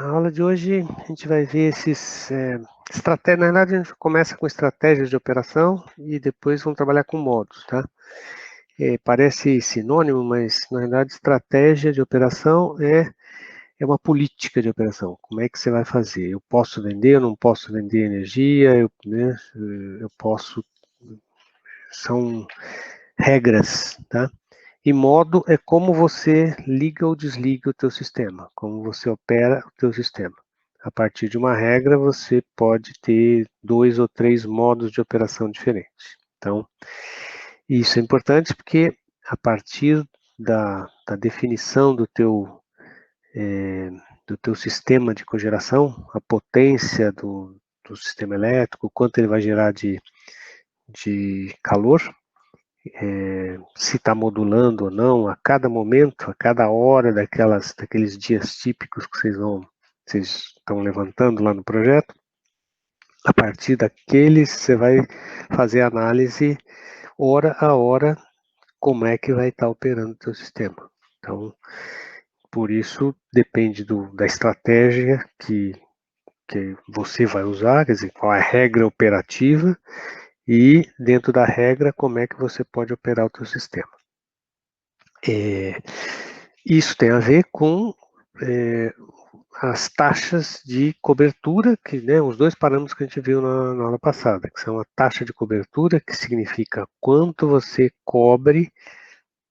A aula de hoje a gente vai ver esses estratégias. Na verdade, a gente começa com estratégias de operação e depois vamos trabalhar com modos, tá? Parece sinônimo, mas na verdade estratégia de operação é uma política de operação. Como é que você vai fazer? Eu posso vender, eu não posso vender energia, eu posso. São regras, tá? E modo é como você liga ou desliga o teu sistema, como você opera o teu sistema. A partir de uma regra, você pode ter 2 ou 3 modos de operação diferentes. Então, isso é importante porque a partir da definição do teu sistema de cogeração, a potência do sistema elétrico, quanto ele vai gerar de calor, se está modulando ou não, a cada momento, a cada hora daqueles dias típicos que vocês estão levantando lá no projeto, a partir daqueles você vai fazer análise hora a hora como é que vai estar operando o teu sistema. Então, por isso depende da estratégia que você vai usar, quer dizer, qual é a regra operativa e dentro da regra como é que você pode operar o teu sistema. Isso tem a ver com as taxas de cobertura, que, né, os dois parâmetros que a gente viu na aula passada, que são a taxa de cobertura, que significa quanto você cobre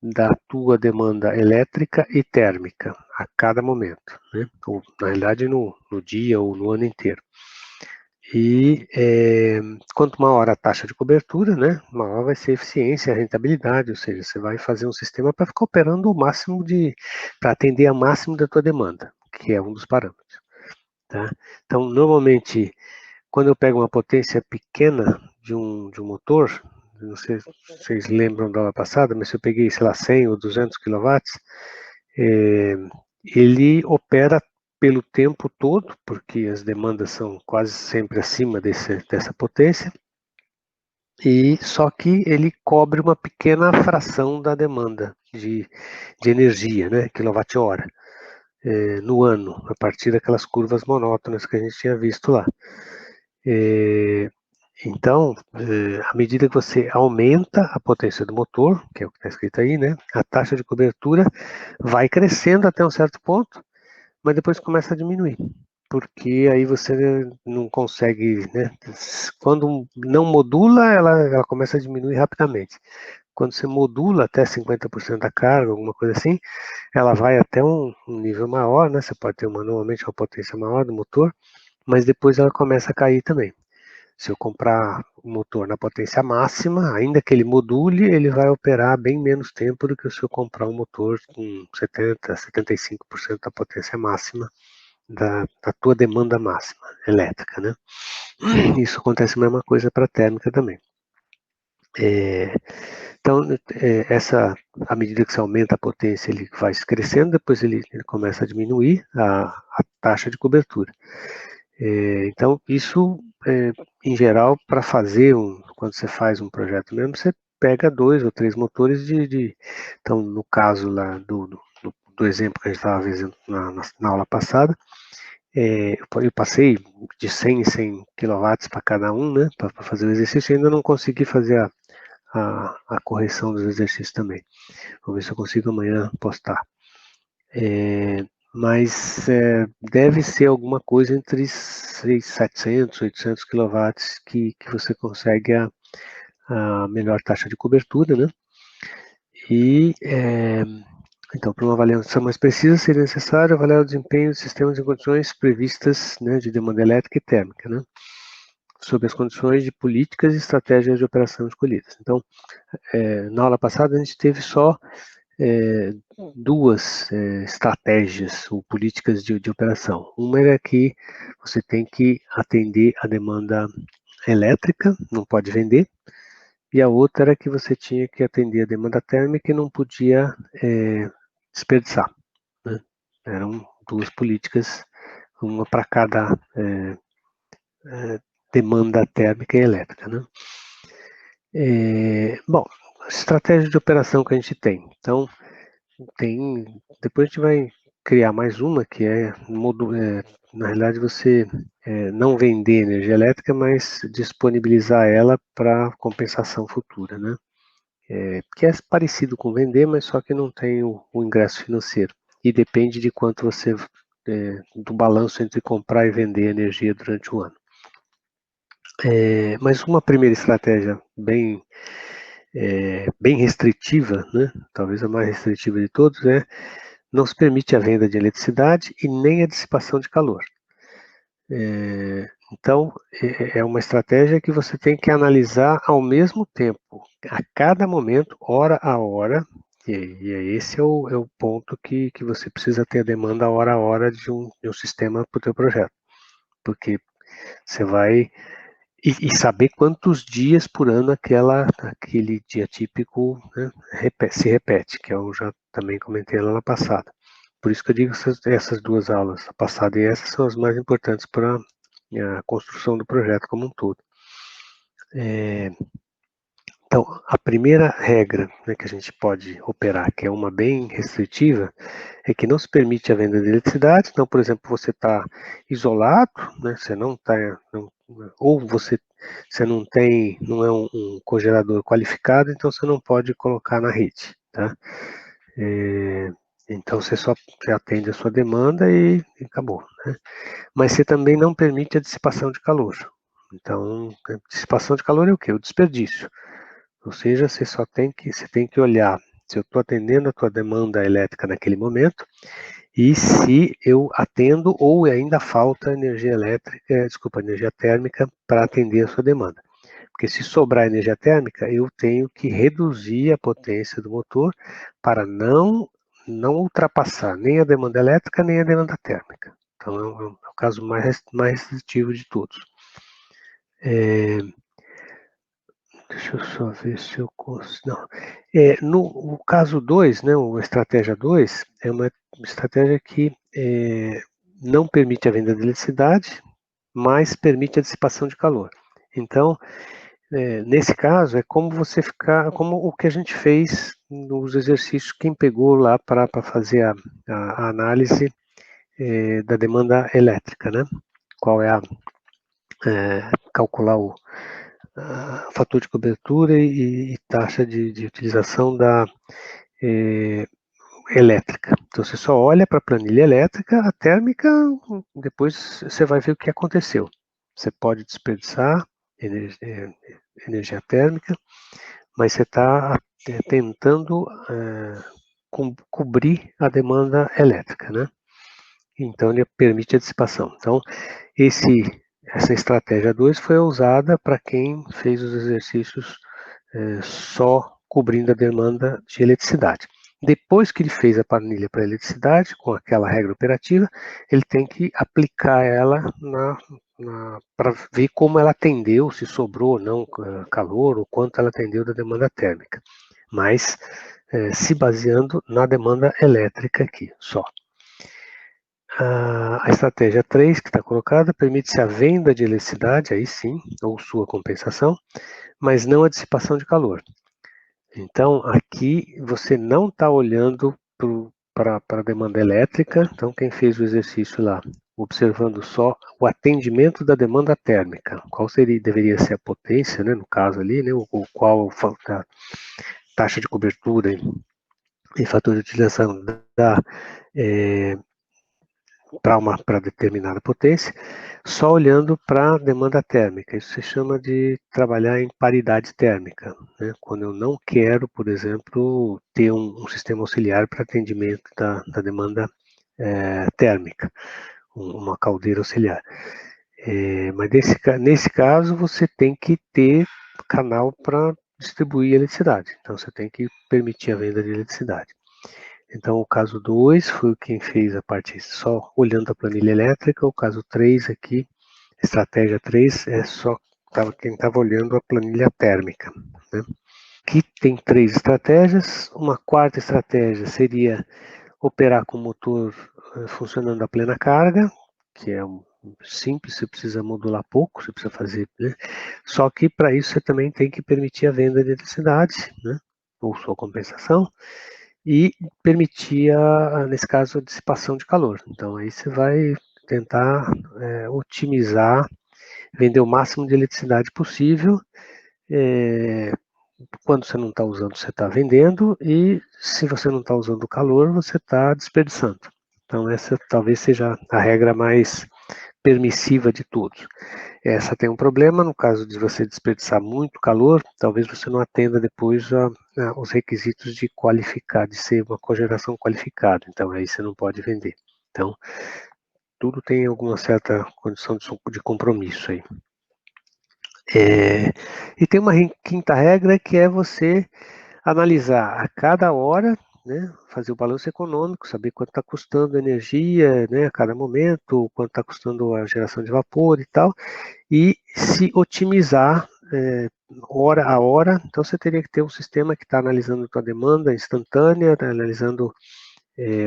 da tua demanda elétrica e térmica a cada momento, né? Ou, na realidade, no dia ou no ano inteiro. E quanto maior a taxa de cobertura, né, maior vai ser a eficiência, a rentabilidade, ou seja, você vai fazer um sistema para ficar operando o máximo para atender a máximo da tua demanda, que é um dos parâmetros. Tá? Então, normalmente, quando eu pego uma potência pequena de um motor, não sei se vocês lembram da aula passada, mas se eu peguei, sei lá, 100 ou 200 quilowatts, ele opera pelo tempo todo, porque as demandas são quase sempre acima dessa potência, e só que ele cobre uma pequena fração da demanda de energia, né, quilowatt-hora, no ano, a partir daquelas curvas monótonas que a gente tinha visto lá. Então, à medida que você aumenta a potência do motor, que é o que está escrito aí, né, a taxa de cobertura vai crescendo até um certo ponto, mas depois começa a diminuir, porque aí você não consegue, né? Quando não modula, ela começa a diminuir rapidamente. Quando você modula até 50% da carga, alguma coisa assim, ela vai até um nível maior, né? Você pode ter normalmente uma potência maior do motor, mas depois ela começa a cair também. Se eu comprar o motor na potência máxima, ainda que ele module, ele vai operar bem menos tempo do que se eu comprar um motor com 70, 75% da potência máxima da tua demanda máxima elétrica, né? Isso acontece a mesma coisa para a térmica também. Então, à medida que você aumenta a potência, ele vai crescendo, depois ele começa a diminuir a taxa de cobertura. Então, isso, em geral, para fazer quando você faz um projeto mesmo, você pega 2 ou 3 motores então, no caso lá do exemplo que a gente estava vendo na aula passada, eu passei de 100 em 100 quilowatts para cada um, né, para fazer o exercício, e ainda não consegui fazer a correção dos exercícios também. Vou ver se eu consigo amanhã postar. Mas deve ser alguma coisa entre 700, 800 quilowatts que você consegue a melhor taxa de cobertura, né? E então, para uma avaliação mais precisa, seria necessário avaliar o desempenho dos sistemas em condições previstas, né, de demanda elétrica e térmica, né, sob as condições de políticas e estratégias de operação escolhidas. Então, na aula passada, a gente teve só duas estratégias ou políticas de operação. Uma era que você tem que atender a demanda elétrica, não pode vender, e a outra era que você tinha que atender a demanda térmica e não podia desperdiçar, né? Eram duas políticas, uma para cada demanda térmica e elétrica, né? Bom, estratégia de operação que a gente tem. Então, depois a gente vai criar mais uma, que na realidade, você não vender energia elétrica, mas disponibilizar ela para compensação futura, né? Que é parecido com vender, mas só que não tem o ingresso financeiro. E depende de quanto você, do balanço entre comprar e vender energia durante o ano. Mas uma primeira estratégia bem restritiva, né? Talvez a mais restritiva de todos, não se permite a venda de eletricidade e nem a dissipação de calor. Então, é uma estratégia que você tem que analisar ao mesmo tempo, a cada momento, hora a hora, e esse é o ponto que você precisa ter a demanda hora a hora de um sistema para o teu projeto, porque você vai e saber quantos dias por ano aquele dia típico, né, se repete, que eu já também comentei lá na passada. Por isso que eu digo que essas duas aulas, a passada e essa, são as mais importantes para a construção do projeto como um todo. Então, a primeira regra, né, que a gente pode operar, que é uma bem restritiva, é que não se permite a venda de eletricidade. Então, por exemplo, você está isolado, né, você não está, ou você não é um cogerador qualificado, então você não pode colocar na rede, tá? Então você só atende a sua demanda e acabou, né? Mas você também não permite a dissipação de calor. Então, a dissipação de calor é o quê? O desperdício. Ou seja, você tem que olhar se eu estou atendendo a tua demanda elétrica naquele momento e se eu atendo ou ainda falta energia energia térmica para atender a sua demanda. Porque se sobrar energia térmica, eu tenho que reduzir a potência do motor para não ultrapassar nem a demanda elétrica nem a demanda térmica. Então é o caso mais restritivo de todos. Deixa eu só ver se eu consigo. Não. No caso 2, né, a estratégia 2, é uma estratégia que não permite a venda de eletricidade, mas permite a dissipação de calor. Então, nesse caso, é como como o que a gente fez nos exercícios, quem pegou lá para fazer a análise da demanda elétrica, né? Qual é calcular o fator de cobertura e taxa de utilização da elétrica. Então você só olha para a planilha elétrica, a térmica, depois você vai ver o que aconteceu. Você pode desperdiçar energia térmica, mas você está tentando cobrir a demanda elétrica, né? Então ele permite a dissipação. Então essa estratégia 2 foi usada para quem fez os exercícios só cobrindo a demanda de eletricidade. Depois que ele fez a planilha para eletricidade, com aquela regra operativa, ele tem que aplicar ela para ver como ela atendeu, se sobrou ou não calor, ou quanto ela atendeu da demanda térmica. Mas se baseando na demanda elétrica aqui, só. A estratégia 3 que está colocada permite-se a venda de eletricidade, aí sim, ou sua compensação, mas não a dissipação de calor. Então, aqui você não está olhando para a demanda elétrica, então quem fez o exercício lá, observando só o atendimento da demanda térmica, qual deveria ser a potência, né, no caso ali, né, qual a taxa de cobertura e fator de utilização para determinada potência, só olhando para a demanda térmica. Isso se chama de trabalhar em paridade térmica, né? Quando eu não quero, por exemplo, ter um sistema auxiliar para atendimento da demanda térmica, uma caldeira auxiliar. Mas nesse caso, você tem que ter canal para distribuir eletricidade. Então, você tem que permitir a venda de eletricidade. Então, o caso 2 foi quem fez a parte só olhando a planilha elétrica. O caso 3 aqui, estratégia 3, é só quem estava olhando a planilha térmica, né? Aqui tem 3 estratégias. Uma quarta estratégia seria operar com o motor funcionando a plena carga, que é simples, você precisa modular pouco, você precisa fazer, né? Só que para isso você também tem que permitir a venda de eletricidade, né? Ou sua compensação. e permitir, nesse caso, a dissipação de calor. Então, aí você vai tentar otimizar, vender o máximo de eletricidade possível. Quando você não está usando, você está vendendo, e se você não está usando o calor, você está desperdiçando. Então, essa talvez seja a regra mais permissiva de todos. Essa tem um problema, no caso de você desperdiçar muito calor, talvez você não atenda depois os requisitos de qualificar, de ser uma cogeração qualificada, então aí você não pode vender. Então, tudo tem alguma certa condição de compromisso aí. E tem uma quinta regra, que é você analisar a cada hora, né, fazer o balanço econômico, saber quanto está custando a energia, né, a cada momento, quanto está custando a geração de vapor e tal, e se otimizar hora a hora. Então você teria que ter um sistema que está analisando a tua demanda instantânea, tá analisando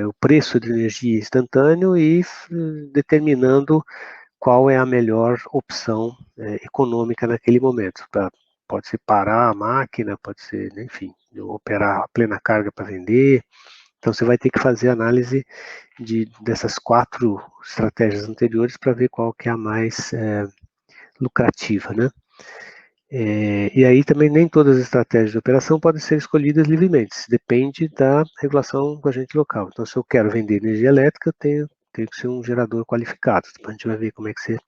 o preço de energia instantâneo e determinando qual é a melhor opção econômica naquele momento. Pode ser parar a máquina, pode ser, enfim, operar a plena carga para vender. Então você vai ter que fazer análise dessas 4 estratégias anteriores para ver qual que é a mais lucrativa, né? E aí também nem todas as estratégias de operação podem ser escolhidas livremente, depende da regulação do agente local. Então, se eu quero vender energia elétrica, eu tenho que ser um gerador qualificado. Depois a gente vai ver como é que você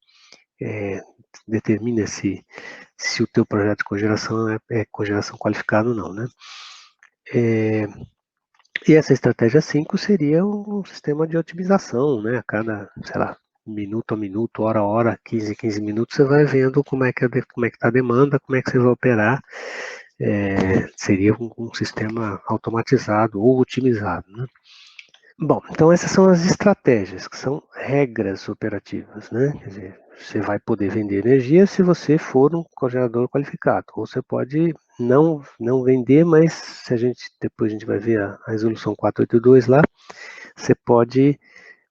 determina se o teu projeto de cogeração é cogeração qualificada ou não, né? E essa estratégia 5 seria um sistema de otimização, né? A cada, sei lá, minuto a minuto, hora a hora, 15 minutos, você vai vendo como é que está a demanda, como é que você vai operar. Seria um sistema automatizado ou otimizado, né? Bom, então essas são as estratégias, que são regras operativas, né? Quer dizer, você vai poder vender energia se você for um cogerador qualificado, ou você pode não vender, mas depois a gente vai ver a resolução 482 lá, você pode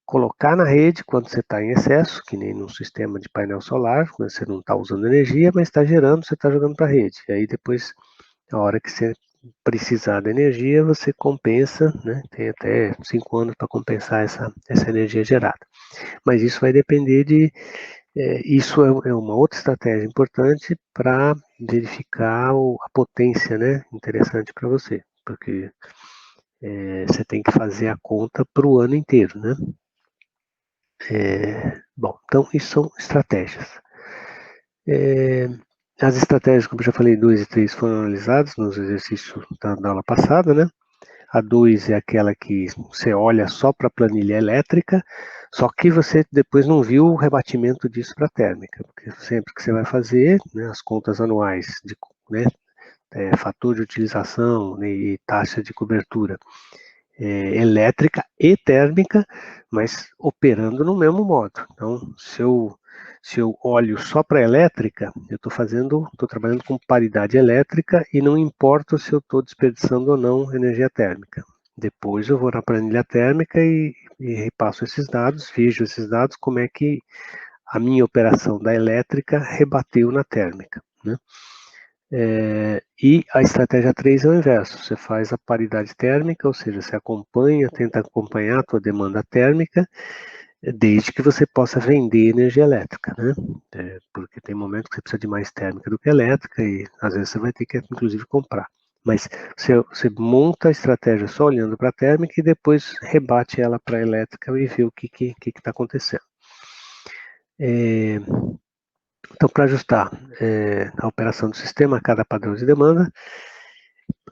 colocar na rede quando você está em excesso, que nem num sistema de painel solar, quando você não está usando energia, mas está gerando, você está jogando para a rede. E aí depois, a hora que você precisar da energia, você compensa, né? Tem até 5 anos para compensar essa energia gerada. Mas isso vai depender isso é uma outra estratégia importante para verificar a potência, né? Interessante para você, porque você tem que fazer a conta para o ano inteiro, né? Bom, então isso são estratégias. As estratégias, como eu já falei, 2 e 3 foram analisadas nos exercícios da aula passada, né? A 2 é aquela que você olha só para a planilha elétrica, só que você depois não viu o rebatimento disso para a térmica, porque sempre que você vai fazer, né, as contas anuais de, né, fator de utilização, né, e taxa de cobertura elétrica e térmica, mas operando no mesmo modo. Então, se eu olho só para a elétrica, eu estou trabalhando com paridade elétrica e não importa se eu estou desperdiçando ou não energia térmica. Depois eu vou na planilha térmica e repasso esses dados, vejo esses dados, como é que a minha operação da elétrica rebateu na térmica, né? E a estratégia 3 é o inverso, você faz a paridade térmica, ou seja, você tenta acompanhar a tua demanda térmica, desde que você possa vender energia elétrica, né? Porque tem momentos que você precisa de mais térmica do que elétrica, e às vezes você vai ter que, inclusive, comprar. Mas você monta a estratégia só olhando para a térmica e depois rebate ela para a elétrica e vê o que está acontecendo. Então, para ajustar a operação do sistema a cada padrão de demanda,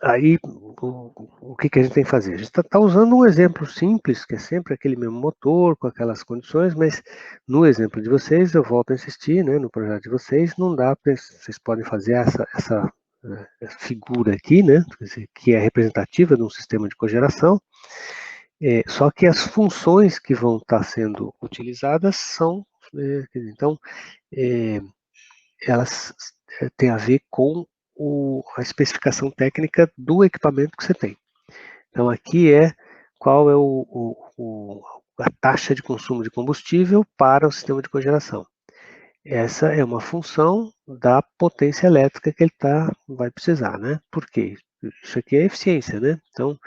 aí o que a gente tem que fazer? A gente está usando um exemplo simples, que é sempre aquele mesmo motor, com aquelas condições, mas no exemplo de vocês, eu volto a insistir, né, no projeto de vocês, não dá para, vocês podem fazer essa figura aqui, né, que é representativa de um sistema de cogeração, só que as funções que vão estar sendo utilizadas são, então, elas têm a ver com a especificação técnica do equipamento que você tem. Então, aqui qual é a taxa de consumo de combustível para o sistema de cogeração. Essa é uma função da potência elétrica que ele vai precisar, né? Por quê? Isso aqui é eficiência, né? Então,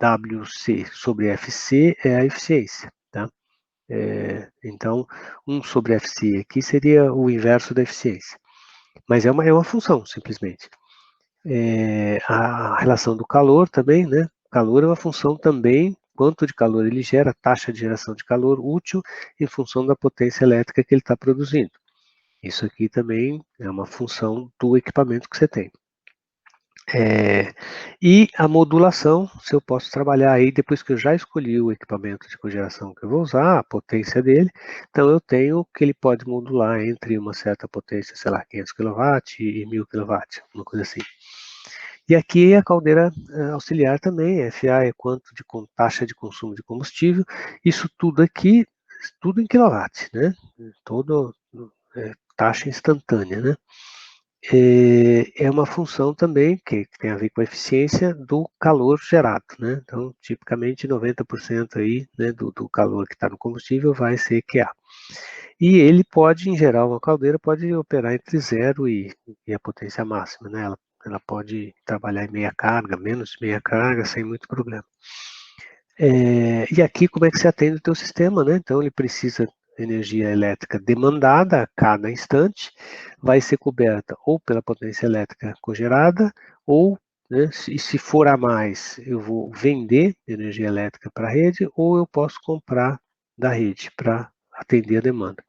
WC sobre FC é a eficiência, tá? Então, 1 sobre FC aqui seria o inverso da eficiência. Mas é uma função, simplesmente. A relação do calor também, né? Calor é uma função também, quanto de calor ele gera, a taxa de geração de calor útil em função da potência elétrica que ele está produzindo. Isso aqui também é uma função do equipamento que você tem. E a modulação, se eu posso trabalhar aí, depois que eu já escolhi o equipamento de cogeração que eu vou usar, a potência dele, então eu tenho que ele pode modular entre uma certa potência, sei lá, 500 kW e 1000 kW, uma coisa assim. E aqui a caldeira auxiliar também, FA é quanto de taxa de consumo de combustível, isso tudo aqui, tudo em quilowatt, né? Todo taxa instantânea, né? É uma função também que tem a ver com a eficiência do calor gerado, né? Então, tipicamente 90% aí, né, do calor que está no combustível vai ser QA. E ele pode, em geral, uma caldeira pode operar entre 0 e a potência máxima, né? Ela pode trabalhar em meia carga, menos de meia carga, sem muito problema. E aqui, como é que se atende o teu sistema, né? Então, ele precisa de energia elétrica demandada a cada instante, vai ser coberta ou pela potência elétrica cogerada, ou, né, se for a mais, eu vou vender energia elétrica para a rede, ou eu posso comprar da rede para atender a demanda.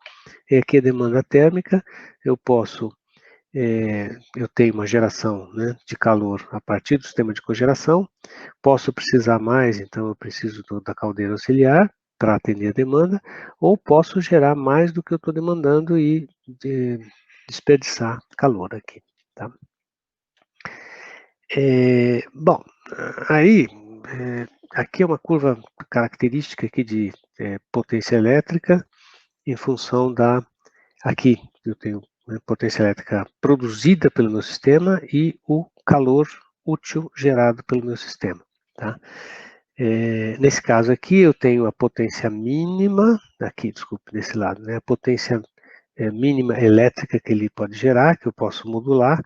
E aqui a demanda térmica, eu posso eu tenho uma geração, né, de calor a partir do sistema de cogeração, posso precisar mais, então eu preciso da caldeira auxiliar para atender a demanda, ou posso gerar mais do que eu estou demandando e desperdiçar calor aqui. Tá? Bom, aí, aqui é uma curva característica aqui de potência elétrica em função aqui eu tenho potência elétrica produzida pelo meu sistema e o calor útil gerado pelo meu sistema. Tá? Nesse caso aqui, eu tenho a potência mínima, aqui, desculpe, desse lado, né? A potência mínima elétrica que ele pode gerar, que eu posso modular,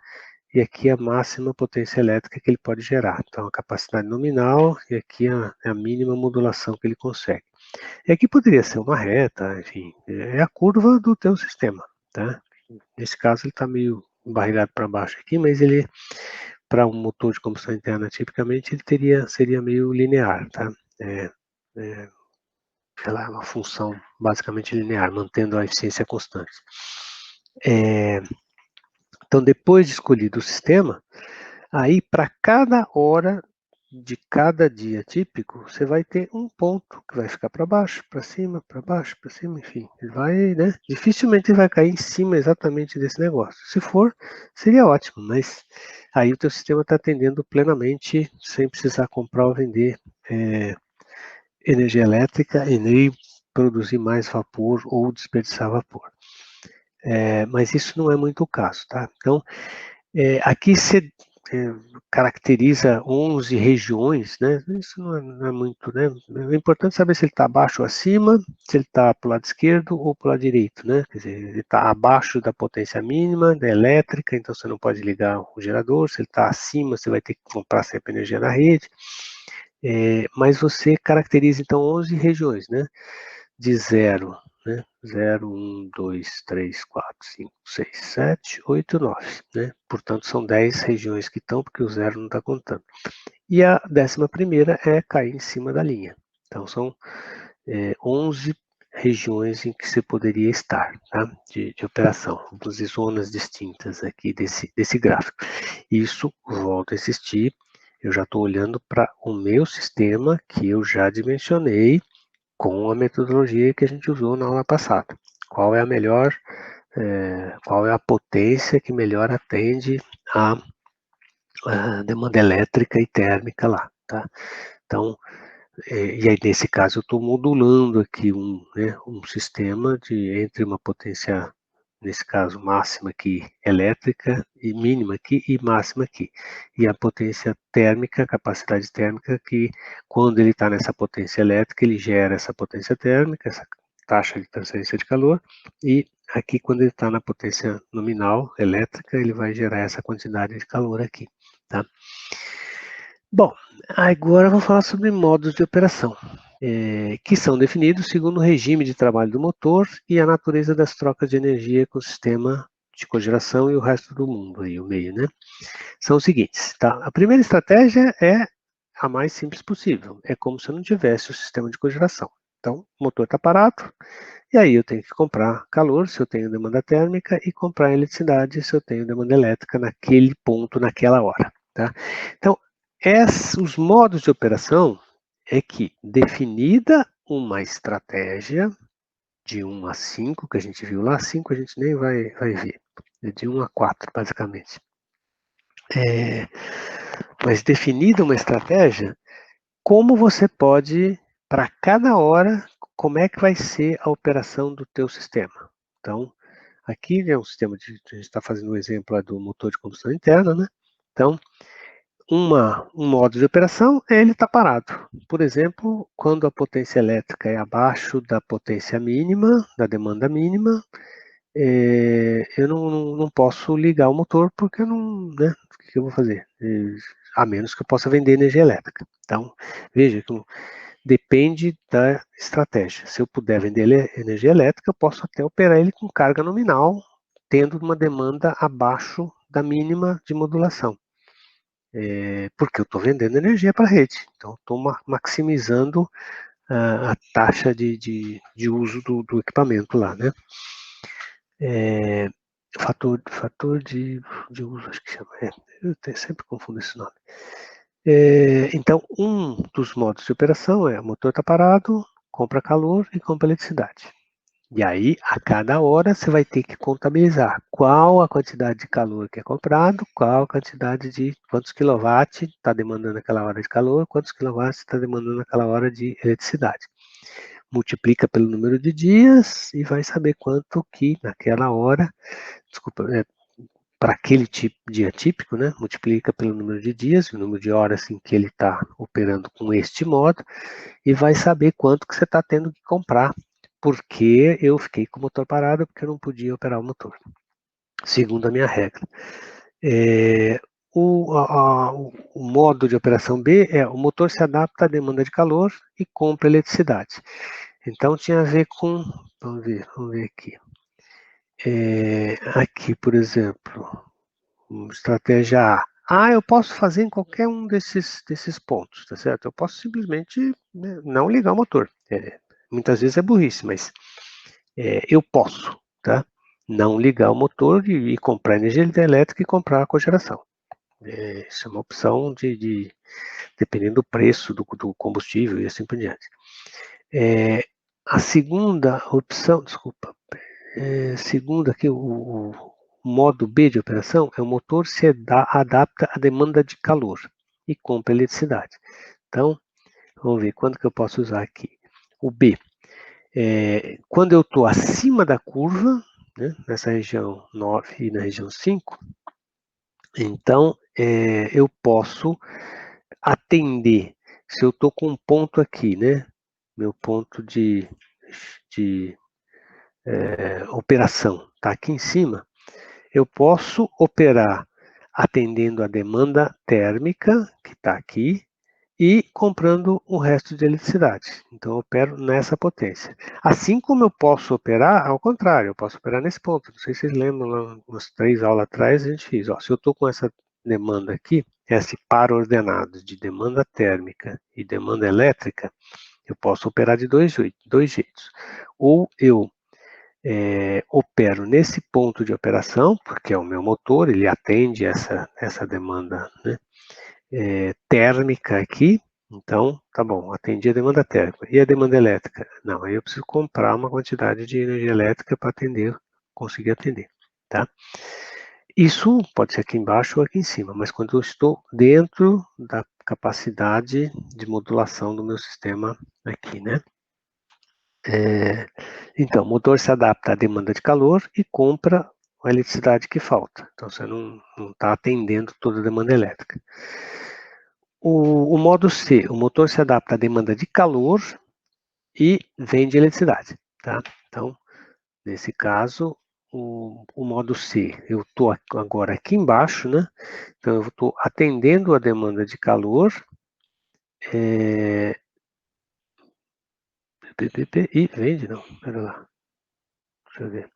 e aqui a máxima potência elétrica que ele pode gerar. Então, a capacidade nominal, e aqui a mínima modulação que ele consegue. E aqui poderia ser uma reta, enfim, é a curva do teu sistema, tá? Nesse caso, ele está meio barrigado para baixo aqui, mas ele, para um motor de combustão interna, tipicamente, ele seria meio linear, tá? Ela é uma função basicamente linear, mantendo a eficiência constante. Então, depois de escolhido o sistema, aí para cada hora de cada dia típico, você vai ter um ponto que vai ficar para baixo, para cima, para baixo, para cima, enfim. Ele vai, né? Dificilmente ele vai cair em cima exatamente desse negócio. Se for, seria ótimo, mas aí o teu sistema está atendendo plenamente, sem precisar comprar ou vender energia elétrica e nem produzir mais vapor ou desperdiçar vapor. Mas isso não é muito o caso, tá? Então, aqui você caracteriza 11 regiões, né? Isso não é muito, né? É importante saber se ele está abaixo ou acima, se ele está para o lado esquerdo ou para o lado direito, né? Quer dizer, ele está abaixo da potência mínima, da elétrica, então você não pode ligar o gerador, se ele está acima, você vai ter que comprar sempre energia na rede, mas você caracteriza então 11 regiões, né? De 0, né? 0, 1, 2, 3, 4, 5, 6, 7, 8, 9, né? Portanto, são 10 regiões que estão, porque o 0 não está contando. E a 11ª é cair em cima da linha. Então, são 11 regiões em que você poderia estar, tá? de operação, 11 zonas distintas aqui desse gráfico. Isso, volto a insistir, eu já estou olhando para o meu sistema, que eu já dimensionei, com a metodologia que a gente usou na aula passada. Qual é a melhor, qual é a potência que melhor atende a demanda elétrica e térmica lá, tá? Então, e aí nesse caso eu estou modulando aqui um sistema entre uma potência, nesse caso máxima aqui elétrica, e mínima aqui e máxima aqui. E a potência térmica, a capacidade térmica, que quando ele está nessa potência elétrica, ele gera essa potência térmica, essa taxa de transferência de calor, e aqui quando ele está na potência nominal elétrica, ele vai gerar essa quantidade de calor aqui, tá? Bom, agora eu vou falar sobre modos de operação, que são definidos segundo o regime de trabalho do motor e a natureza das trocas de energia com o sistema de cogeração e o resto do mundo, aí, o meio, né? São os seguintes, tá? A primeira estratégia é a mais simples possível, é como se eu não tivesse o sistema de cogeração. Então, o motor está parado, e aí eu tenho que comprar calor, se eu tenho demanda térmica, e comprar eletricidade, se eu tenho demanda elétrica naquele ponto, naquela hora, tá? Então, os modos de operação é que, definida uma estratégia de 1 a 5, que a gente viu lá, 5 a gente nem vai ver, é de 1 a 4, basicamente. Mas definida uma estratégia, como você pode, para cada hora, como é que vai ser a operação do teu sistema. Então, aqui é um sistema a gente está fazendo um exemplo lá do motor de combustão interna, né? Então, um modo de operação é ele estar parado. Por exemplo, quando a potência elétrica é abaixo da potência mínima, da demanda mínima, eu não posso ligar o motor porque eu não, né? O que eu vou fazer? A menos que eu possa vender energia elétrica. Então, veja que depende da estratégia. Se eu puder vender energia elétrica, eu posso até operar ele com carga nominal, tendo uma demanda abaixo da mínima de modulação. Porque eu estou vendendo energia para a rede. Então, estou maximizando a taxa de uso do equipamento lá, né? Fator de uso, acho que chama. Eu sempre confundo esse nome. Então, um dos modos de operação é o motor está parado, compra calor e compra eletricidade. E aí, a cada hora, você vai ter que contabilizar qual a quantidade de calor que é comprado, qual a quantidade de quantos quilowatts está demandando aquela hora de calor, quantos quilowatts está demandando aquela hora de eletricidade. Multiplica pelo número de dias e vai saber quanto que naquela hora, desculpa, para aquele dia típico, né? Multiplica pelo número de dias, o número de horas em que ele está operando com este modo, e vai saber quanto que você está tendo que comprar, porque eu fiquei com o motor parado, porque eu não podia operar o motor, segundo a minha regra. O modo de operação B é o motor se adapta à demanda de calor e compra eletricidade. Então tinha a ver com, vamos ver aqui. Aqui, por exemplo, estratégia A. Eu posso fazer em qualquer um desses pontos, tá certo? Eu posso simplesmente, né, não ligar o motor. Muitas vezes é burrice, mas eu posso, tá? Não ligar o motor e comprar energia elétrica e comprar a cogeração. Isso é uma opção dependendo do preço do combustível e assim por diante. A segunda opção, desculpa, segunda aqui, o modo B de operação é o motor se adapta à demanda de calor e compra eletricidade. Então, vamos ver quando que eu posso usar aqui. O B, quando eu estou acima da curva, né, nessa região 9 e na região 5, então eu posso atender. Se eu estou com um ponto aqui, né, meu ponto de operação está aqui em cima, eu posso operar atendendo a demanda térmica, que está aqui, e comprando o resto de eletricidade. Então, eu opero nessa potência. Assim como eu posso operar, ao contrário, eu posso operar nesse ponto. Não sei se vocês lembram, lá, umas 3 aulas atrás, a gente fez. Se eu estou com essa demanda aqui, esse par ordenado de demanda térmica e demanda elétrica, eu posso operar de dois jeitos. Ou eu opero nesse ponto de operação, porque é o meu motor, ele atende essa demanda, né, térmica aqui, então, tá bom, atendi a demanda térmica. E a demanda elétrica? Não, aí eu preciso comprar uma quantidade de energia elétrica para conseguir atender, tá? Isso pode ser aqui embaixo ou aqui em cima, mas quando eu estou dentro da capacidade de modulação do meu sistema aqui, né? Então, o motor se adapta à demanda de calor e compra a eletricidade que falta. Então, você não está atendendo toda a demanda elétrica. O modo C, o motor se adapta à demanda de calor e vende eletricidade. Tá? Então, nesse caso, o modo C. Eu estou agora aqui embaixo, né? Então eu estou atendendo a demanda de calor e vende, não, pera lá. Deixa eu ver.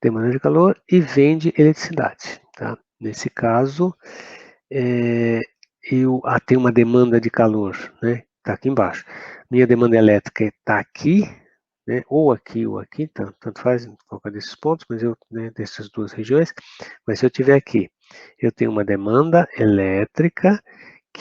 Demanda de calor e vende eletricidade, tá? Nesse caso, eu tenho uma demanda de calor, né? Está aqui embaixo. Minha demanda elétrica está aqui, né? Ou aqui, tanto faz qualquer desses pontos, mas eu, né, dessas duas regiões. Mas se eu tiver aqui, eu tenho uma demanda elétrica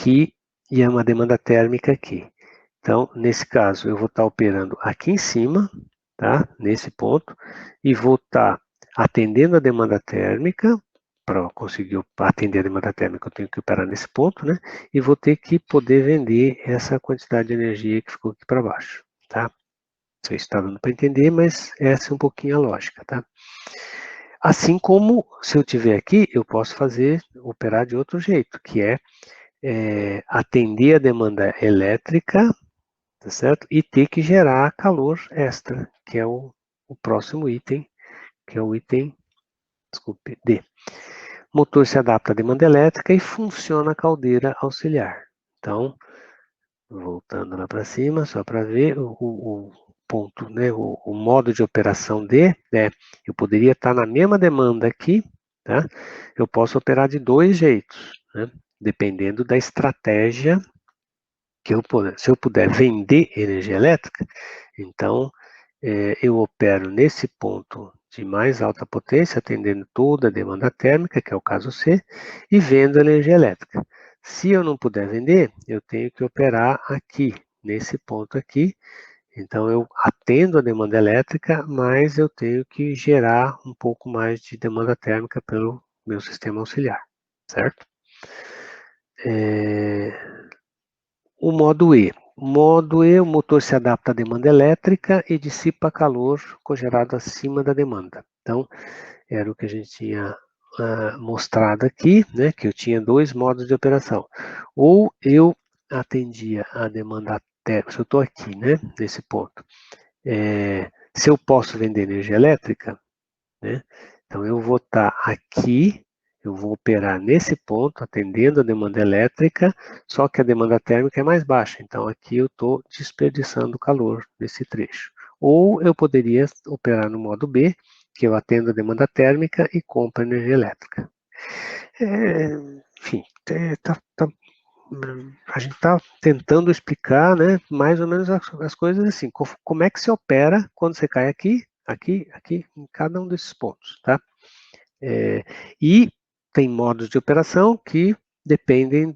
e é uma demanda térmica aqui. Então, nesse caso, eu vou estar operando aqui em cima, tá? Nesse ponto, e vou estar atendendo a demanda térmica. Para conseguir atender a demanda térmica, eu tenho que operar nesse ponto, né? E vou ter que poder vender essa quantidade de energia que ficou aqui para baixo, tá? Não sei se está dando para entender, mas essa é um pouquinho a lógica, tá? Assim como, se eu tiver aqui, eu posso operar de outro jeito, que é atender a demanda elétrica, tá certo? E ter que gerar calor extra, que é o próximo item, que é o item, desculpe, D. Motor se adapta à demanda elétrica e funciona a caldeira auxiliar. Então, voltando lá para cima, só para ver o ponto, né? O modo de operação D, né? Eu poderia estar na mesma demanda aqui, tá? Eu posso operar de dois jeitos, né? Dependendo da estratégia que eu puder. Se eu puder vender energia elétrica, então eu opero nesse ponto de mais alta potência, atendendo toda a demanda térmica, que é o caso C, e vendo energia elétrica. Se eu não puder vender, eu tenho que operar aqui, nesse ponto aqui. Então eu atendo a demanda elétrica, mas eu tenho que gerar um pouco mais de demanda térmica pelo meu sistema auxiliar, certo? O modo E. Modo E, o motor se adapta à demanda elétrica e dissipa calor cogerado acima da demanda. Então, era o que a gente tinha mostrado aqui, né, que eu tinha dois modos de operação. Ou eu atendia a demanda térmica, se eu estou aqui, né, nesse ponto. Se eu posso vender energia elétrica, né, então eu vou estar aqui, eu vou operar nesse ponto, atendendo a demanda elétrica, só que a demanda térmica é mais baixa, então aqui eu estou desperdiçando calor nesse trecho. Ou eu poderia operar no modo B, que eu atendo a demanda térmica e compro energia elétrica. Enfim, a gente está tentando explicar, né, mais ou menos as coisas assim, como é que se opera quando você cai aqui, aqui, em cada um desses pontos, tá? E tem modos de operação que dependem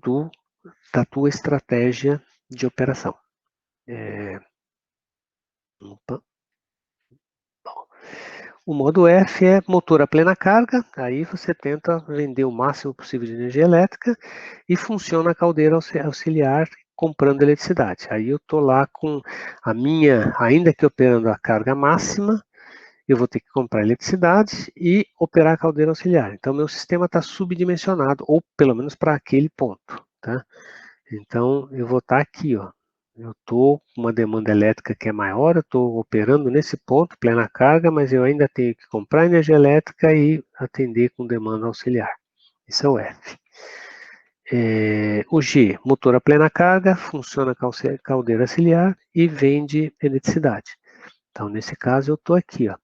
da tua estratégia de operação. Opa. O modo F é motor a plena carga, aí você tenta vender o máximo possível de energia elétrica e funciona a caldeira auxiliar comprando eletricidade. Aí eu estou lá com a minha, ainda que operando a carga máxima, eu vou ter que comprar eletricidade e operar a caldeira auxiliar. Então, meu sistema está subdimensionado, ou pelo menos para aquele ponto, tá? Então, eu vou estar aqui, ó. Eu estou com uma demanda elétrica que é maior, eu estou operando nesse ponto, plena carga, mas eu ainda tenho que comprar energia elétrica e atender com demanda auxiliar. Isso é o F. O G, motor a plena carga, funciona a caldeira auxiliar e vende eletricidade. Então, nesse caso, eu estou aqui, ó.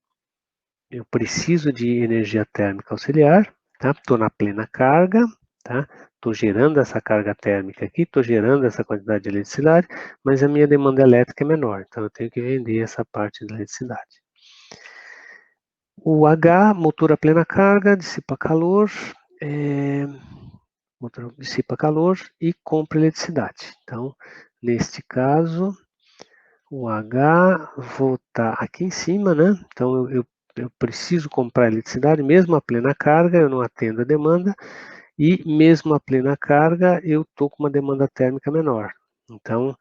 Eu preciso de energia térmica auxiliar, tá? Estou na plena carga, tá? Estou gerando essa carga térmica aqui, estou gerando essa quantidade de eletricidade, mas a minha demanda elétrica é menor, então eu tenho que vender essa parte da eletricidade. O H, motor a plena carga, dissipa calor, dissipa calor e compra eletricidade. Então, neste caso, o H vou estar aqui em cima, né? Então eu preciso comprar eletricidade, mesmo a plena carga, eu não atendo a demanda, e mesmo a plena carga, eu estou com uma demanda térmica menor. Então,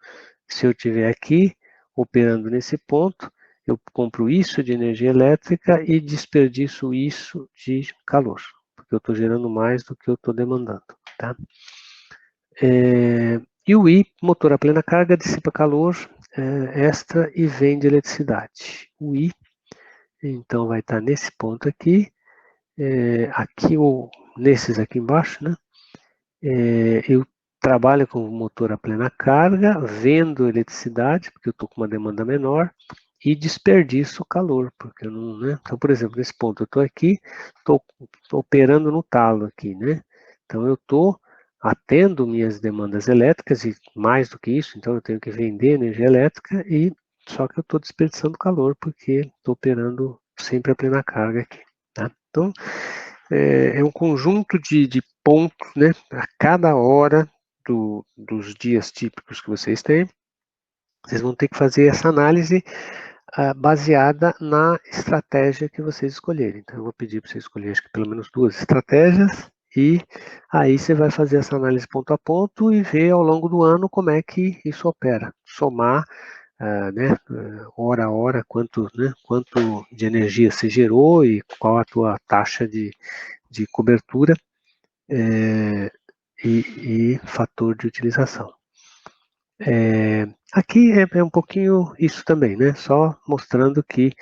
se eu estiver aqui, operando nesse ponto, eu compro isso de energia elétrica e desperdiço isso de calor, porque eu estou gerando mais do que eu estou demandando, tá? E o I, motor a plena carga, dissipa calor extra e vende eletricidade. O I Então vai estar nesse ponto aqui, aqui ou nesses aqui embaixo, né? Eu trabalho com o motor a plena carga, vendo eletricidade, porque eu estou com uma demanda menor, e desperdiço calor, porque eu não, né? Então, por exemplo, nesse ponto eu estou aqui, estou operando no talo aqui, né? Então eu estou atendo minhas demandas elétricas e mais do que isso, então eu tenho que vender energia elétrica e só que eu estou desperdiçando calor porque estou operando sempre a plena carga aqui, tá? Então é um conjunto de pontos, né? A cada hora dos dias típicos que vocês têm, vocês vão ter que fazer essa análise baseada na estratégia que vocês escolherem. Então, eu vou pedir para você escolher, acho que pelo menos 2 estratégias, e aí você vai fazer essa análise ponto a ponto e ver ao longo do ano como é que isso opera. Somar, né, hora a hora, quanto de energia você gerou e qual a tua taxa de cobertura e fator de utilização. Aqui é um pouquinho isso também, né? Só mostrando que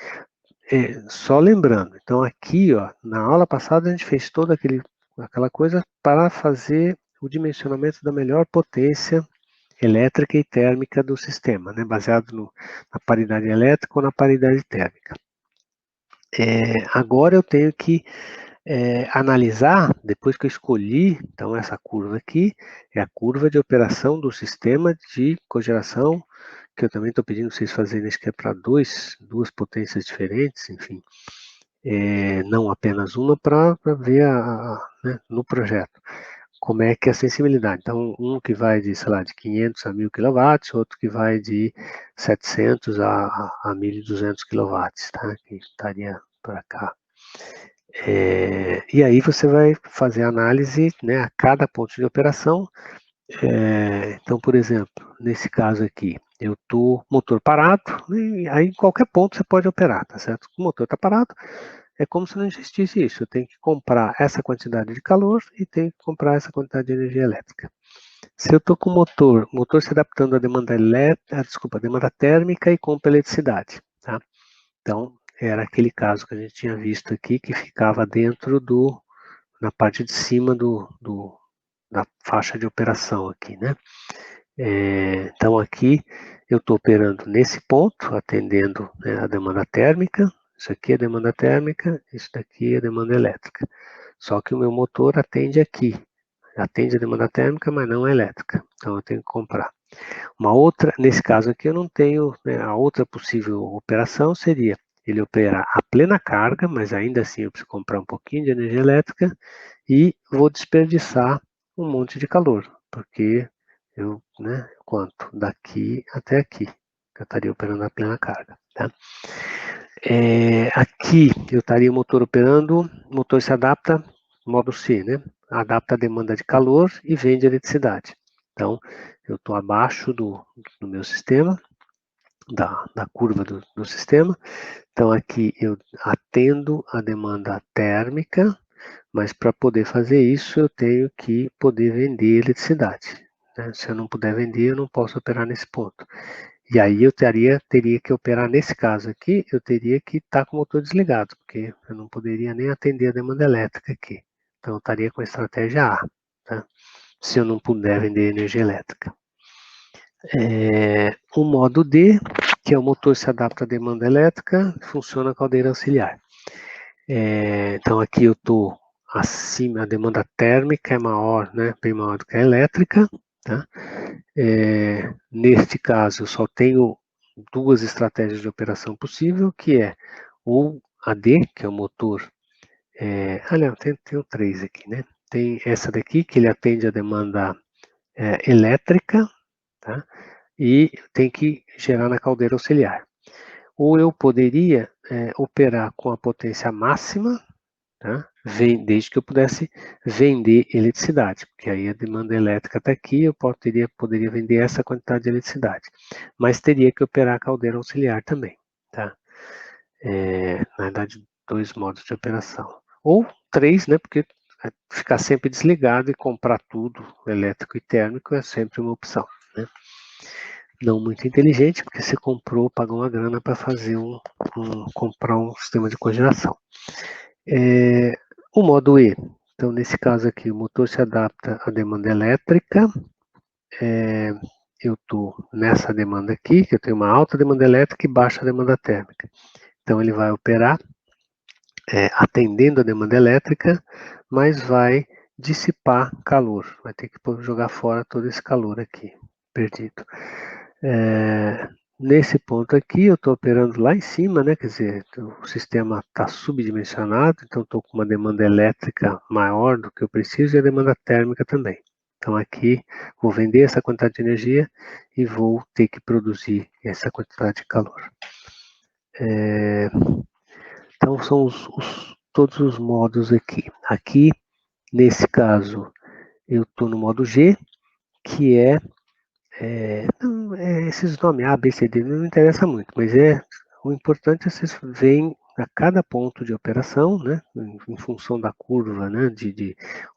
só lembrando, então aqui, ó, na aula passada a gente fez toda aquela coisa para fazer o dimensionamento da melhor potência elétrica e térmica do sistema, né, baseado na paridade elétrica ou na paridade térmica. Agora eu tenho que analisar, depois que eu escolhi, então essa curva aqui, é a curva de operação do sistema de cogeração, que eu também estou pedindo vocês fazerem, acho que é para duas potências diferentes, enfim, não apenas uma, para ver né, no projeto como é que é a sensibilidade. Então, um que vai de, sei lá, de 500 a 1000 kW, outro que vai de 700 a 1200 kW, tá? Que estaria para cá. E aí você vai fazer a análise, né, a cada ponto de operação. Então, por exemplo, nesse caso aqui, eu estou motor parado, e aí em qualquer ponto você pode operar, tá certo? O motor está parado, é como se não existisse isso. Eu tenho que comprar essa quantidade de calor e tenho que comprar essa quantidade de energia elétrica. Se eu estou com o motor se adaptando à demanda à demanda térmica e compra eletricidade, tá? Então, era aquele caso que a gente tinha visto aqui, que ficava dentro na parte de cima da faixa de operação aqui, né? Então aqui eu estou operando nesse ponto, atendendo, né, a demanda térmica. Isso aqui é demanda térmica, isso daqui é demanda elétrica. Só que o meu motor atende aqui, atende a demanda térmica, mas não a elétrica. Então eu tenho que comprar. Uma outra, nesse caso aqui eu não tenho, né, a outra possível operação seria ele operar a plena carga, mas ainda assim eu preciso comprar um pouquinho de energia elétrica e vou desperdiçar um monte de calor, porque né, quanto? Daqui até aqui, que eu estaria operando a plena carga, tá? Aqui eu estaria o motor operando, o motor se adapta, modo C, né? Adapta a demanda de calor e vende eletricidade. Então, eu estou abaixo do meu sistema, da curva do sistema. Então, aqui eu atendo a demanda térmica, mas para poder fazer isso, eu tenho que poder vender eletricidade, né? Se eu não puder vender, eu não posso operar nesse ponto. E aí eu teria que operar nesse caso aqui, eu teria que estar com o motor desligado, porque eu não poderia nem atender a demanda elétrica aqui. Então eu estaria com a estratégia A, tá? Se eu não puder vender energia elétrica. O modo D, que é o motor se adapta à demanda elétrica, funciona a caldeira auxiliar. Então aqui eu estou acima, a demanda térmica é maior, né, bem maior do que a elétrica, tá? Neste caso, eu só tenho duas estratégias de operação possível, que é ou a D, que é o motor, aliás, tem três aqui, né? Tem essa daqui, que ele atende a demanda elétrica, tá? E tem que gerar na caldeira auxiliar. Ou eu poderia operar com a potência máxima, tá? Desde que eu pudesse vender eletricidade, porque aí a demanda elétrica está aqui, eu poderia vender essa quantidade de eletricidade, mas teria que operar a caldeira auxiliar também, tá? Na verdade, dois modos de operação. Ou três, né? Porque ficar sempre desligado e comprar tudo, elétrico e térmico, é sempre uma opção, né? não muito inteligente, porque você pagou uma grana para fazer comprar um sistema de cogeração. O modo E, então nesse caso aqui, o motor se adapta à demanda elétrica. Eu estou nessa demanda aqui, que eu tenho uma alta demanda elétrica e baixa demanda térmica. Então ele vai operar atendendo a demanda elétrica, mas vai dissipar calor. Vai ter que jogar fora todo esse calor aqui, perdido. Nesse ponto aqui, eu estou operando lá em cima, né? Quer dizer, o sistema está subdimensionado, então estou com uma demanda elétrica maior do que eu preciso e a demanda térmica também. Então aqui, vou vender essa quantidade de energia e vou ter que produzir essa quantidade de calor. Então são todos os modos aqui. Aqui, nesse caso, eu estou no modo G, que esses nomes A, B, C, D não me interessa muito, mas o importante é vocês veem a cada ponto de operação, né, em função da curva, né,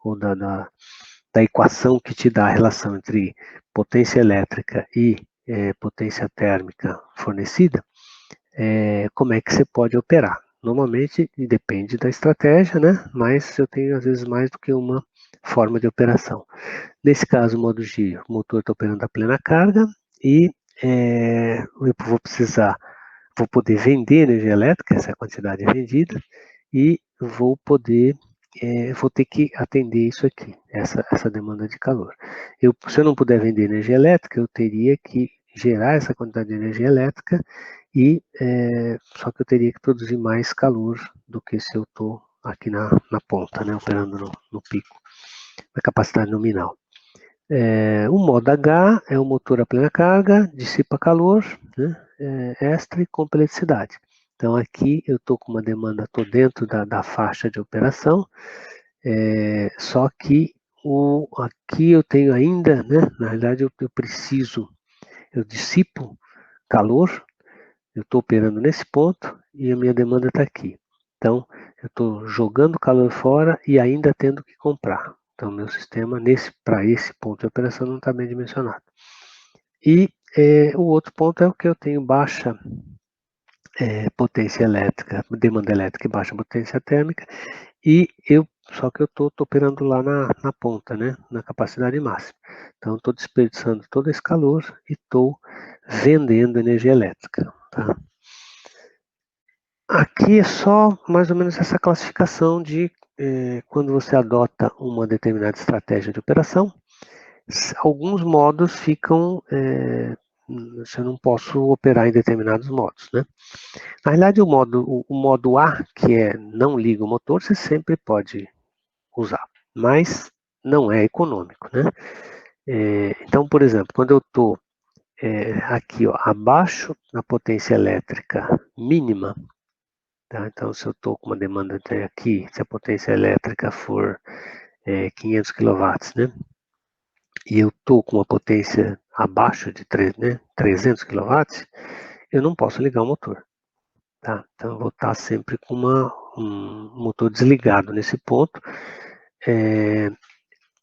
ou da equação que te dá a relação entre potência elétrica e potência térmica fornecida, como é que você pode operar. Normalmente depende da estratégia, né, mas eu tenho às vezes mais do que uma forma de operação. Nesse caso, o modo G, o motor está operando a plena carga e eu vou poder vender energia elétrica, essa quantidade é vendida, e vou ter que atender isso aqui, essa demanda de calor. Se eu não puder vender energia elétrica, eu teria que gerar essa quantidade de energia elétrica só que eu teria que produzir mais calor do que se eu estou aqui na ponta, né, operando no pico, na capacidade nominal. O modo H é o motor a plena carga, dissipa calor, né, extra e compra eletricidade. Então aqui eu estou com uma demanda, estou dentro da faixa de operação, só que aqui eu tenho ainda, né, na realidade eu dissipo calor, eu estou operando nesse ponto e a minha demanda está aqui. Então eu estou jogando calor fora e ainda tendo que comprar. Então, meu sistema, para esse ponto de operação, não está bem dimensionado. E o outro ponto é o que eu tenho baixa potência elétrica, demanda elétrica e baixa potência térmica, só que eu estou operando lá na ponta, né, na capacidade máxima. Então, estou desperdiçando todo esse calor e estou vendendo energia elétrica. Tá? Aqui é só mais ou menos essa classificação de quando você adota uma determinada estratégia de operação, alguns modos ficam, eu não posso operar em determinados modos, né? Na realidade, o modo A, que não liga o motor, você sempre pode usar, mas não é econômico, né? Então, por exemplo, quando eu estou aqui, ó, abaixo da potência elétrica mínima, tá? Então, se eu estou com uma demanda até aqui, se a potência elétrica for 500 kW, né? E eu estou com uma potência abaixo de 300 kW, eu não posso ligar o motor. Tá? Então, eu vou estar sempre com um motor desligado nesse ponto.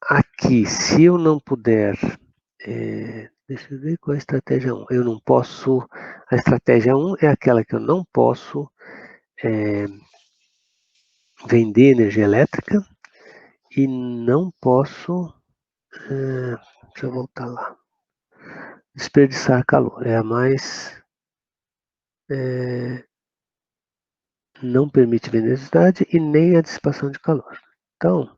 Aqui, se eu não puder... deixa eu ver qual é a estratégia 1. Eu não posso... A estratégia 1 é aquela que eu não posso vender energia elétrica e não posso... deixa eu voltar lá. Desperdiçar calor. É a mais... não permite vender eletricidade e nem a dissipação de calor. Então,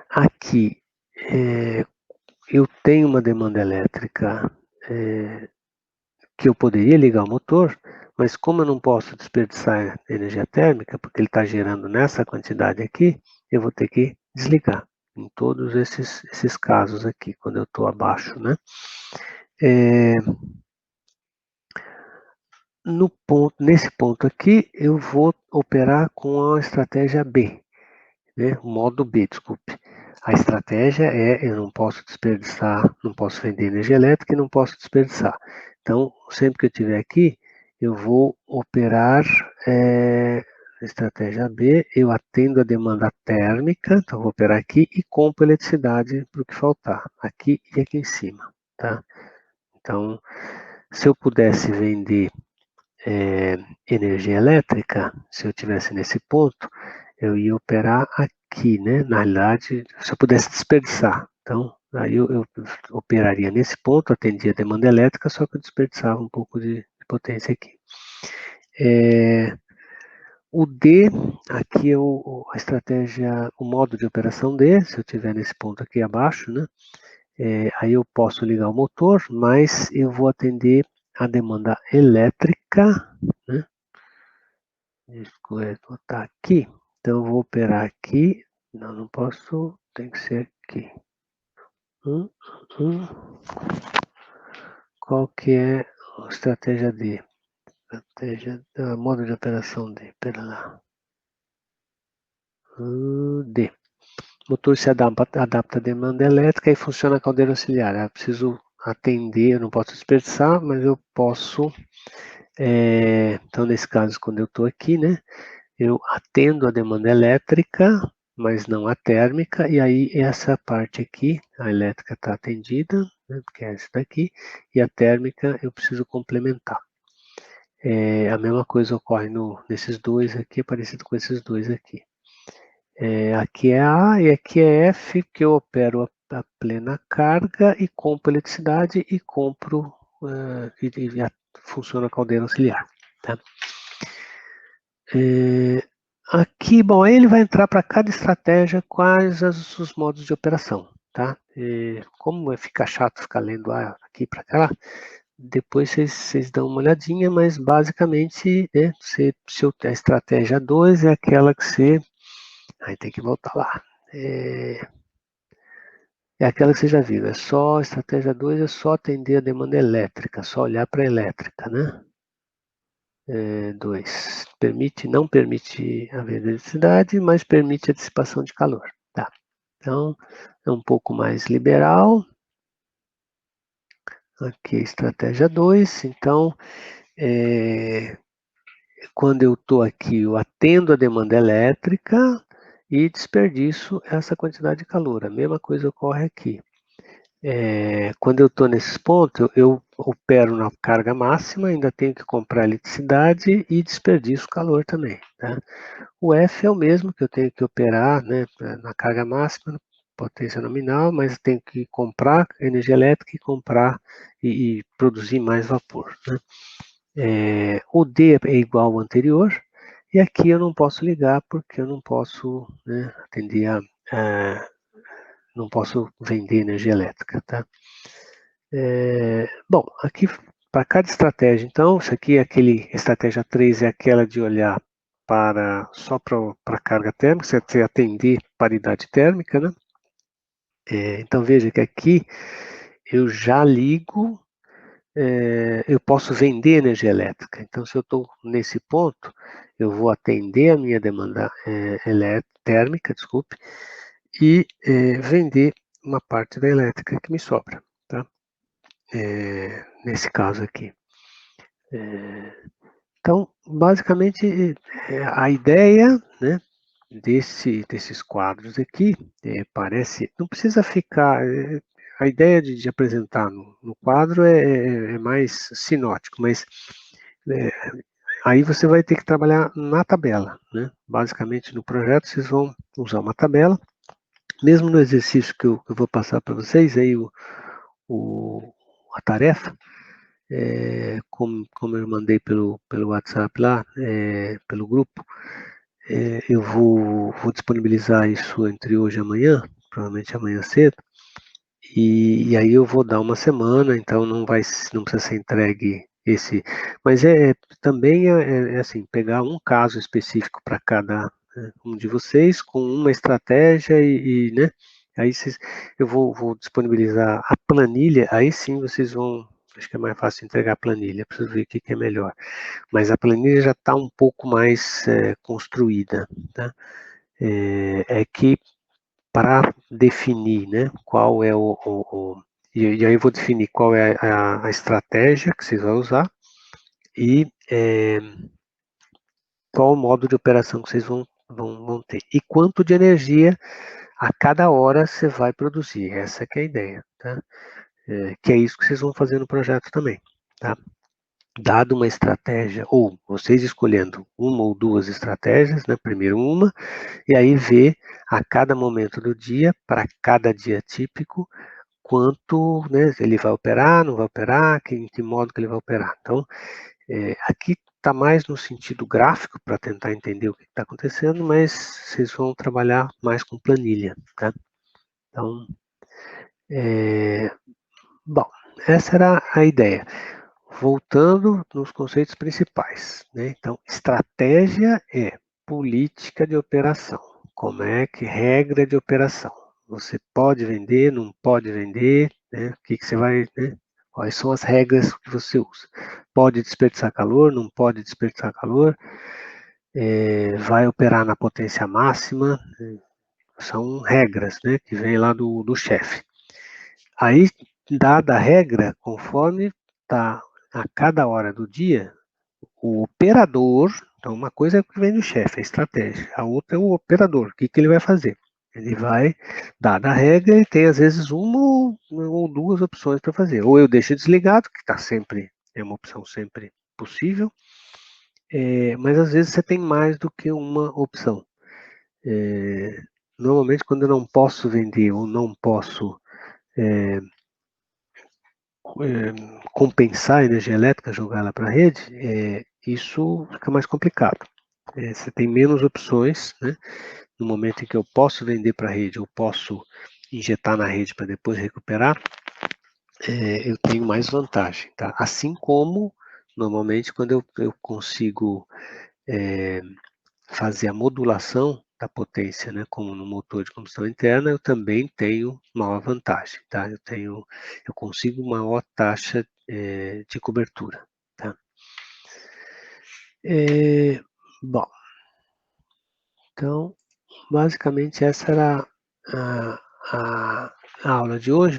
aqui eu tenho uma demanda elétrica que eu poderia ligar o motor, mas como eu não posso desperdiçar energia térmica, porque ele está gerando nessa quantidade aqui, eu vou ter que desligar em todos esses casos aqui, quando eu estou abaixo, né? Nesse ponto aqui, eu vou operar com a estratégia B, né? O modo B, desculpe. A estratégia eu não posso desperdiçar, não posso vender energia elétrica e não posso desperdiçar. Então, sempre que eu estiver aqui, eu vou operar estratégia B, eu atendo a demanda térmica, então vou operar aqui e compro eletricidade para o que faltar, aqui e aqui em cima, tá? Então, se eu pudesse vender energia elétrica, se eu tivesse nesse ponto, eu ia operar aqui, né? Na realidade, se eu pudesse desperdiçar, então, aí eu operaria nesse ponto, atendia a demanda elétrica, só que eu desperdiçava um pouco de potência aqui. O D, aqui é a estratégia, o modo de operação D, se eu tiver nesse ponto aqui abaixo, né? Aí eu posso ligar o motor, mas eu vou atender a demanda elétrica, né? Vou botar aqui, então eu vou operar aqui, não posso, tem que ser aqui. Qual que é a estratégia D? Estratégia, modo de operação D, pera lá. D. O motor se adapta à demanda elétrica e funciona a caldeira auxiliar. Eu preciso atender, eu não posso desperdiçar, mas eu posso. Então, nesse caso, quando eu estou aqui, né, eu atendo a demanda elétrica, mas não a térmica, e aí essa parte aqui, a elétrica está atendida, né, que é essa daqui, e a térmica eu preciso complementar. A mesma coisa ocorre nesses dois aqui, parecido com esses dois aqui. Aqui é A e aqui é F, que eu opero a plena carga e compro eletricidade e compro e funciona a caldeira auxiliar. Tá? Aqui, bom, aí ele vai entrar para cada estratégia quais os modos de operação. Tá? Como fica chato ficar lendo aqui para cá, depois vocês dão uma olhadinha, mas basicamente né, a estratégia 2 é aquela que você. Aí tem que voltar lá. É aquela que você já viu, a estratégia 2 é só atender a demanda elétrica, só olhar para a elétrica, né? 2, não permite a eletricidade, mas permite a dissipação de calor. Tá. Então, é um pouco mais liberal. Aqui, estratégia 2. Então, quando eu estou aqui, eu atendo a demanda elétrica e desperdiço essa quantidade de calor. A mesma coisa ocorre aqui. Quando eu estou nesse ponto, eu opero na carga máxima, ainda tenho que comprar eletricidade e desperdiço calor também. Tá? O F é o mesmo que eu tenho que operar né, na carga máxima, potência nominal, mas tenho que comprar energia elétrica e comprar e produzir mais vapor. Né? O D é igual ao anterior, e aqui eu não posso ligar porque eu não posso né, atender não posso vender energia elétrica. Tá? Bom, aqui para cada estratégia, então, isso aqui é estratégia 3 é aquela de olhar só para carga térmica, você atender paridade térmica, né? Então veja que aqui eu já ligo, eu posso vender energia elétrica. Então se eu estou nesse ponto, eu vou atender a minha demanda térmica, desculpe, e vender uma parte da elétrica que me sobra, tá? Nesse caso aqui. Então, basicamente, a ideia né, desses quadros aqui parece. Não precisa ficar. A ideia de apresentar no quadro é mais sinótico, mas é, aí você vai ter que trabalhar na tabela. Né? Basicamente, no projeto, vocês vão usar uma tabela. Mesmo no exercício que eu vou passar para vocês, aí a tarefa, como eu mandei pelo WhatsApp lá, pelo grupo, eu vou disponibilizar isso entre hoje e amanhã, provavelmente amanhã cedo, e aí eu vou dar uma semana, então não precisa ser entregue esse, mas também é assim, pegar um caso específico para cada um de vocês, com uma estratégia né, aí eu vou disponibilizar a planilha, aí sim vocês vão, acho que é mais fácil entregar a planilha, preciso ver o que é melhor, mas a planilha já está um pouco mais construída, tá? Que para definir, né, qual é e aí eu vou definir qual é a estratégia que vocês vão usar e qual o modo de operação que vocês vão ter. E quanto de energia a cada hora você vai produzir. Essa que é a ideia, tá? Que é isso que vocês vão fazer no projeto também, tá? Dado uma estratégia, ou vocês escolhendo uma ou duas estratégias, né? Primeiro uma, e aí ver a cada momento do dia, para cada dia típico, quanto, né, ele vai operar, não vai operar, em que modo que ele vai operar. Então, aqui está mais no sentido gráfico, para tentar entender o que está acontecendo, mas vocês vão trabalhar mais com planilha, tá? Então, bom, essa era a ideia. Voltando nos conceitos principais, né? Então, estratégia é política de operação. Como é que regra de operação? Você pode vender, não pode vender, né? O que você vai, né? Quais são as regras que você usa? Pode desperdiçar calor, não pode desperdiçar calor, vai operar na potência máxima, são regras, né? Que vem lá do chefe. Aí, dada a regra, conforme está a cada hora do dia, o operador, então uma coisa é o que vem do chefe, a estratégia, a outra é o operador, o que ele vai fazer? Ele vai, dada a regra, ele tem às vezes uma ou duas opções para fazer. Ou eu deixo desligado, que está sempre, é uma opção sempre possível, mas às vezes você tem mais do que uma opção. Normalmente quando eu não posso vender ou não posso compensar a energia elétrica, jogar ela para a rede, isso fica mais complicado. Você tem menos opções, né? No momento em que eu posso vender para a rede, eu posso injetar na rede para depois recuperar, eu tenho mais vantagem, tá? Assim como, normalmente, quando eu consigo fazer a modulação da potência, né, como no motor de combustão interna, eu também tenho maior vantagem, tá? Eu consigo maior taxa de cobertura, tá? Bom, então, basicamente essa era a, a aula de hoje.